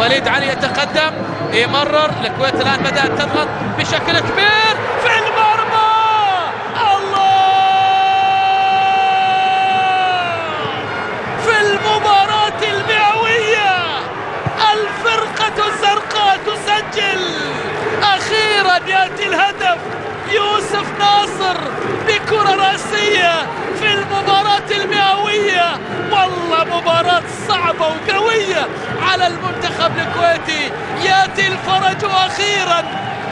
وليد علي يتقدم، يمرر. الكويت الآن بدأت تضغط بشكل كبير في المرمى. الله! في المباراة المئوية الفرقة الزرقاء تسجل. أخيرا يأتي الهدف. يوسف ناصر بكرة رأسية في المباراة المئوية. والله مباراة صعبة وقوية على المنتخب الكويتي. يأتي الفرج أخيرا.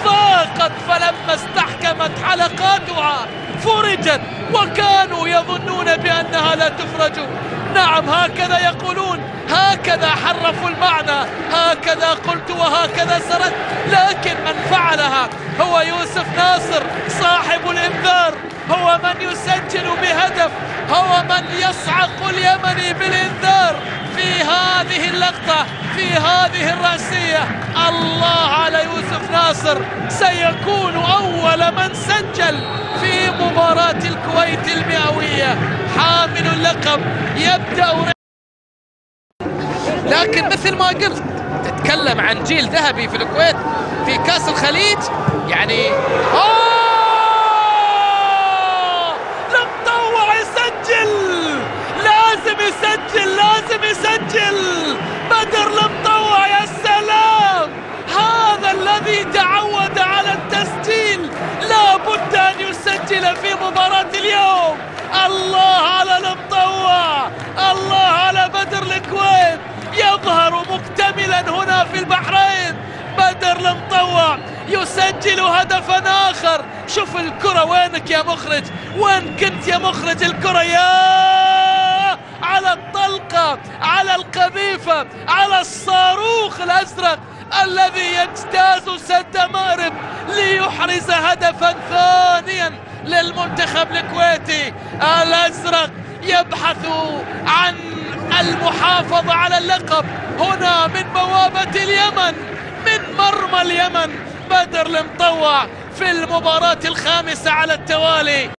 ضاقت فلما استحكمت حلقاتها فرجت، وكانوا يظنون بأنها لا تفرج. نعم، هكذا يقولون، هكذا حرفوا المعنى، هكذا قلت وهكذا سردت، لكن من فعلها هو يوسف ناصر صاحب الإنذار، هو من يسجل بهدف، هو من يصعق اليمني بالإنذار في هذه اللقطة، في هذه الرأسية. الله على يوسف ناصر، سيكون أول من سجل في مباراة الكويت المئوية. حامل اللقب يبدأ. لكن مثل ما قلت، تتكلم عن جيل ذهبي في الكويت في كأس الخليج. يعني المطوع يسجل، لازم يسجل، لازم يسجل. بدر المطوع، يا سلام! هذا الذي تعود على التسجيل لا بد أن يسجل في مباراة اليوم. الله على المطوع، الله على بدر الكويت، يظهر مكتملا هنا في البحرين. بدر المطوع يسجل هدفا آخر. شوف الكرة، وينك يا مخرج؟ وين كنت يا مخرج الكرة؟ يا على الطلقة، على القذيفة، على الصاروخ الأزرق الذي يجتاز سد مأرب ليحرز هدفا ثانيا للمنتخب الكويتي. الأزرق يبحث عن المحافظة على اللقب هنا من بوابة اليمن، من مرمى اليمن. بدر المطوع في المباراة الخامسة على التوالي.